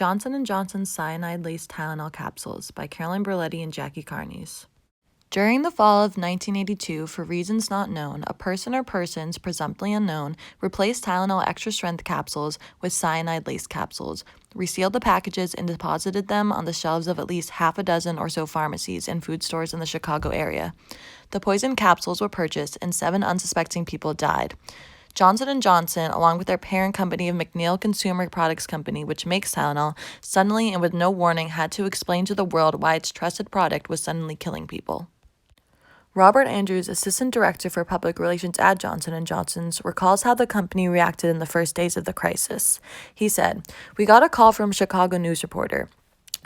Johnson & Johnson's Cyanide-Laced Tylenol Capsules by Caroline Berletti and Jackie Carnes. During the fall of 1982, for reasons not known, a person or persons, presumptively unknown, replaced Tylenol extra-strength capsules with cyanide-laced capsules, resealed the packages, and deposited them on the shelves of at least half a dozen or so pharmacies and food stores in the Chicago area. The poisoned capsules were purchased, and 7 unsuspecting people died. Johnson & Johnson, along with their parent company of McNeil Consumer Products Company, which makes Tylenol, suddenly and with no warning had to explain to the world why its trusted product was suddenly killing people. Robert Andrews, Assistant Director for Public Relations at Johnson & Johnson's, recalls how the company reacted in the first days of the crisis. He said, "We got a call from a Chicago news reporter.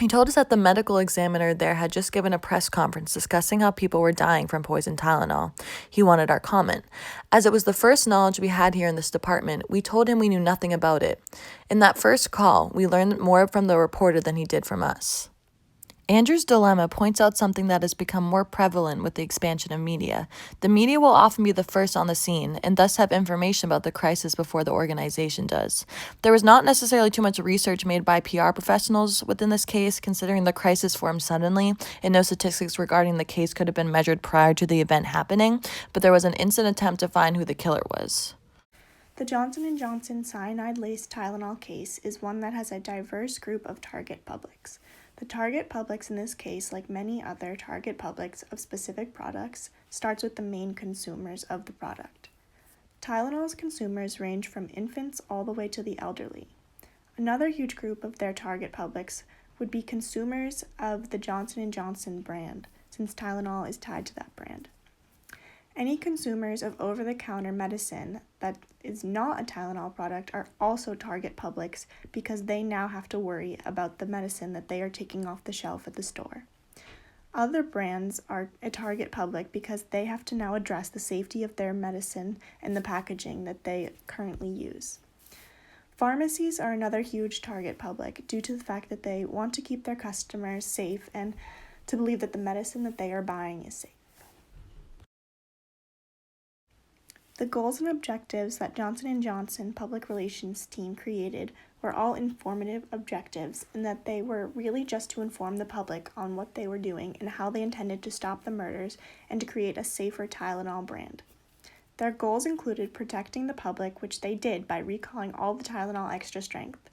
He told us that the medical examiner there had just given a press conference discussing how people were dying from poisoned Tylenol. He wanted our comment. As it was the first knowledge we had here in this department, we told him we knew nothing about it. In that first call, we learned more from the reporter than he did from us." Andrew's dilemma points out something that has become more prevalent with the expansion of media. The media will often be the first on the scene and thus have information about the crisis before the organization does. There was not necessarily too much research made by PR professionals within this case, considering the crisis formed suddenly, and no statistics regarding the case could have been measured prior to the event happening, but there was an instant attempt to find who the killer was. The Johnson & Johnson cyanide-laced Tylenol case is one that has a diverse group of target publics. The target publics in this case, like many other target publics of specific products, starts with the main consumers of the product. Tylenol's consumers range from infants all the way to the elderly. Another huge group of their target publics would be consumers of the Johnson & Johnson brand, since Tylenol is tied to that brand. Any consumers of over-the-counter medicine that is not a Tylenol product are also target publics because they now have to worry about the medicine that they are taking off the shelf at the store. Other brands are a target public because they have to now address the safety of their medicine and the packaging that they currently use. Pharmacies are another huge target public due to the fact that they want to keep their customers safe and to believe that the medicine that they are buying is safe. The goals and objectives that Johnson & Johnson public relations team created were all informative objectives in that they were really just to inform the public on what they were doing and how they intended to stop the murders and to create a safer Tylenol brand. Their goals included protecting the public, which they did by recalling all the Tylenol extra strength.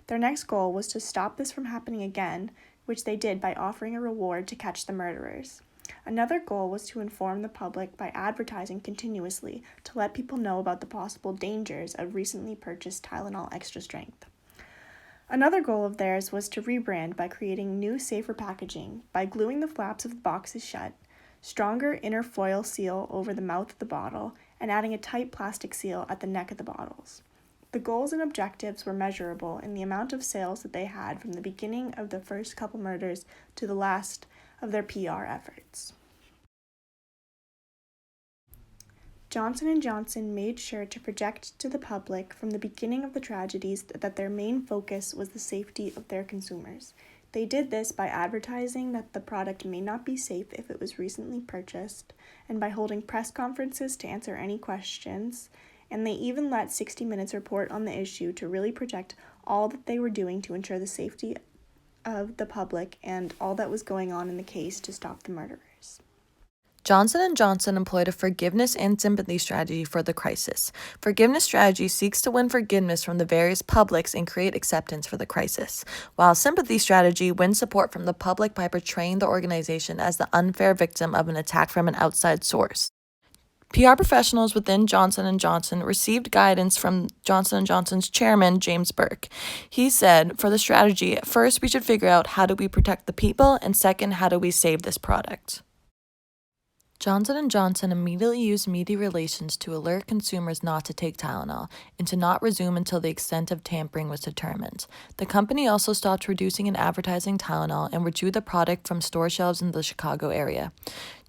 Their next goal was to stop this from happening again, which they did by offering a reward to catch the murderers. Another goal was to inform the public by advertising continuously to let people know about the possible dangers of recently purchased Tylenol extra strength. Another goal of theirs was to rebrand by creating new, safer packaging, by gluing the flaps of the boxes shut, stronger inner foil seal over the mouth of the bottle, and adding a tight plastic seal at the neck of the bottles. The goals and objectives were measurable in the amount of sales that they had from the beginning of the first couple murders to the last of their PR efforts. Johnson & Johnson made sure to project to the public from the beginning of the tragedies that their main focus was the safety of their consumers. They did this by advertising that the product may not be safe if it was recently purchased, and by holding press conferences to answer any questions, and they even let 60 Minutes report on the issue to really project all that they were doing to ensure the safety of the public and all that was going on in the case to stop the murderers. Johnson & Johnson employed a forgiveness and sympathy strategy for the crisis. Forgiveness strategy seeks to win forgiveness from the various publics and create acceptance for the crisis, while sympathy strategy wins support from the public by portraying the organization as the unfair victim of an attack from an outside source. PR professionals within Johnson & Johnson received guidance from Johnson & Johnson's chairman, James Burke. He said, for the strategy, first we should figure out how do we protect the people, and second, how do we save this product. Johnson & Johnson immediately used media relations to alert consumers not to take Tylenol and to not resume until the extent of tampering was determined. The company also stopped producing and advertising Tylenol and withdrew the product from store shelves in the Chicago area.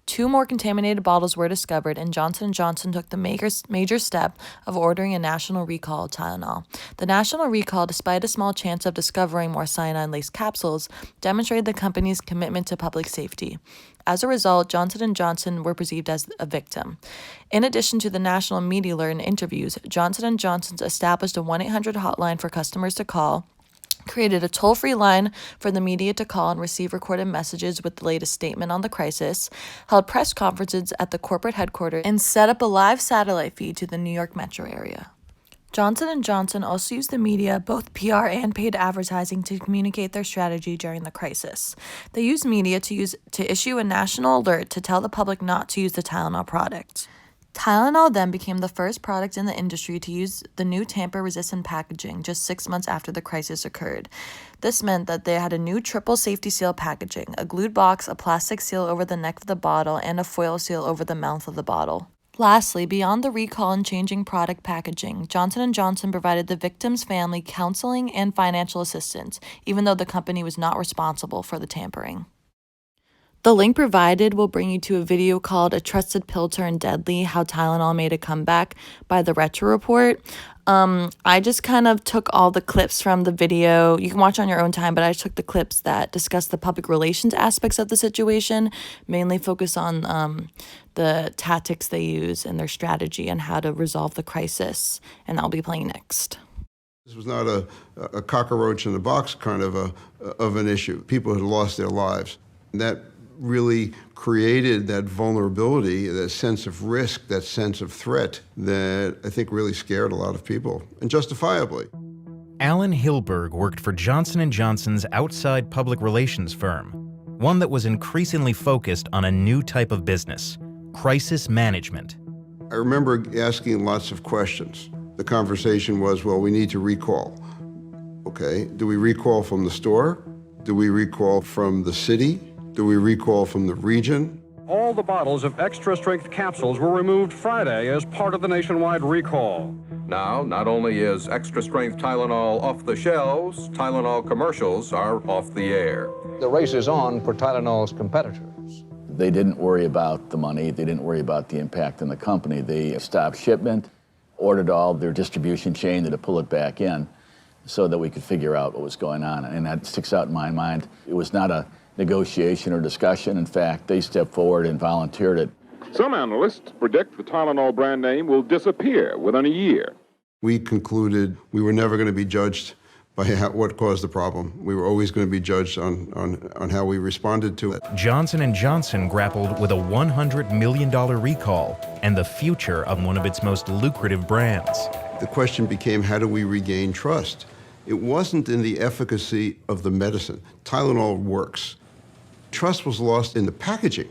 2 more contaminated bottles were discovered, and Johnson & Johnson took the major step of ordering a national recall of Tylenol. The national recall, despite a small chance of discovering more cyanide-laced capsules, demonstrated the company's commitment to public safety. As a result, Johnson & Johnson were perceived as a victim. In addition to the national media alert and interviews, Johnson & Johnson established a 1-800 hotline for customers to call created a toll-free line for the media to call and receive recorded messages with the latest statement on the crisis, held press conferences at the corporate headquarters, and set up a live satellite feed to the New York metro area. Johnson & Johnson also used the media, both PR and paid advertising, to communicate their strategy during the crisis. They used media to issue a national alert to tell the public not to use the Tylenol product. Tylenol then became the first product in the industry to use the new tamper-resistant packaging just 6 months after the crisis occurred. This meant that they had a new triple safety seal packaging, a glued box, a plastic seal over the neck of the bottle, and a foil seal over the mouth of the bottle. Lastly, beyond the recall and changing product packaging, Johnson & Johnson provided the victim's family counseling and financial assistance, even though the company was not responsible for the tampering. The link provided will bring you to a video called A Trusted Pill Turned Deadly, How Tylenol Made a Comeback by the Retro Report. I just kind of took all the clips from the video. You can watch on your own time, but I took the clips that discuss the public relations aspects of the situation, mainly focus on the tactics they use and their strategy and how to resolve the crisis. And I'll be playing next. This was not a cockroach in the box kind of an issue. People had lost their lives. And that really created that vulnerability, that sense of risk, that sense of threat that I think really scared a lot of people, and justifiably. Alan Hilberg worked for Johnson & Johnson's outside public relations firm, one that was increasingly focused on a new type of business, crisis management. I remember asking lots of questions. The conversation was, well, we need to recall. Okay, do we recall from the store? Do we recall from the city? Do we recall from the region? All the bottles of extra-strength capsules were removed Friday as part of the nationwide recall. Now, not only is extra-strength Tylenol off the shelves, Tylenol commercials are off the air. The race is on for Tylenol's competitors. They didn't worry about the money. They didn't worry about the impact on the company. They stopped shipment, ordered all their distribution chain to pull it back in so that we could figure out what was going on. And that sticks out in my mind. It was not a negotiation or discussion. In fact, they stepped forward and volunteered it. Some analysts predict the Tylenol brand name will disappear within a year. We concluded we were never going to be judged by what caused the problem. We were always going to be judged on how we responded to it. Johnson & Johnson grappled with a $100 million recall and the future of one of its most lucrative brands. The question became, how do we regain trust? It wasn't in the efficacy of the medicine. Tylenol works. Trust was lost in the packaging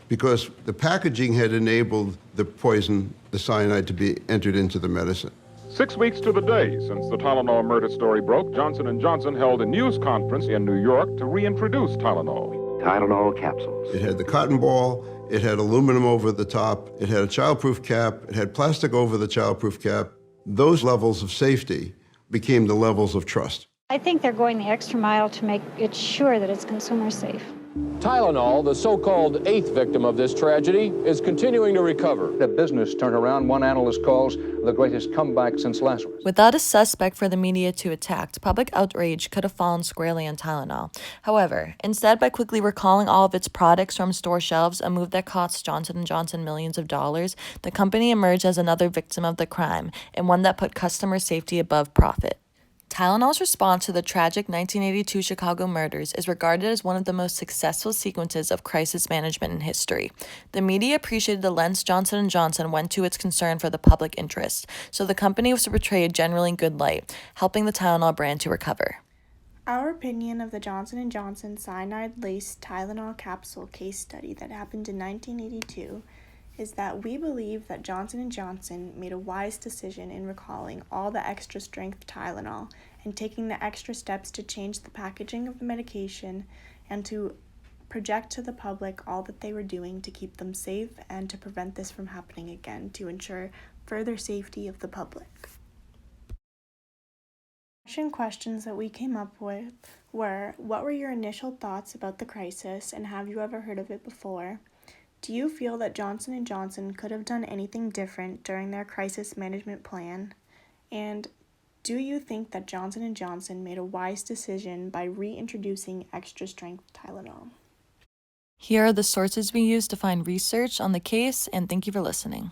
because the packaging had enabled the poison, the cyanide, to be entered into the medicine. 6 weeks to the day since the Tylenol murder story broke, Johnson & Johnson held a news conference in New York to reintroduce Tylenol. Tylenol capsules. It had the cotton ball, it had aluminum over the top, it had a childproof cap, it had plastic over the childproof cap. Those levels of safety became the levels of trust. I think they're going the extra mile to make it sure that it's consumer safe. Tylenol, the so-called eighth victim of this tragedy, is continuing to recover. The business turnaround one analyst calls the greatest comeback since Lazarus. Without a suspect for the media to attack, public outrage could have fallen squarely on Tylenol. However, instead, by quickly recalling all of its products from store shelves, a move that cost Johnson & Johnson millions of dollars, the company emerged as another victim of the crime, and one that put customer safety above profit. Tylenol's response to the tragic 1982 Chicago murders is regarded as one of the most successful sequences of crisis management in history. The media appreciated the lengths Johnson & Johnson went to its concern for the public interest, so the company was portrayed generally in good light, helping the Tylenol brand to recover. Our opinion of the Johnson & Johnson cyanide-laced Tylenol capsule case study that happened in 1982 is that we believe that Johnson & Johnson made a wise decision in recalling all the extra-strength Tylenol and taking the extra steps to change the packaging of the medication and to project to the public all that they were doing to keep them safe and to prevent this from happening again, to ensure further safety of the public. Questions that we came up with were, what were your initial thoughts about the crisis and have you ever heard of it before? Do you feel that Johnson & Johnson could have done anything different during their crisis management plan? And do you think that Johnson & Johnson made a wise decision by reintroducing extra-strength Tylenol? Here are the sources we used to find research on the case, and thank you for listening.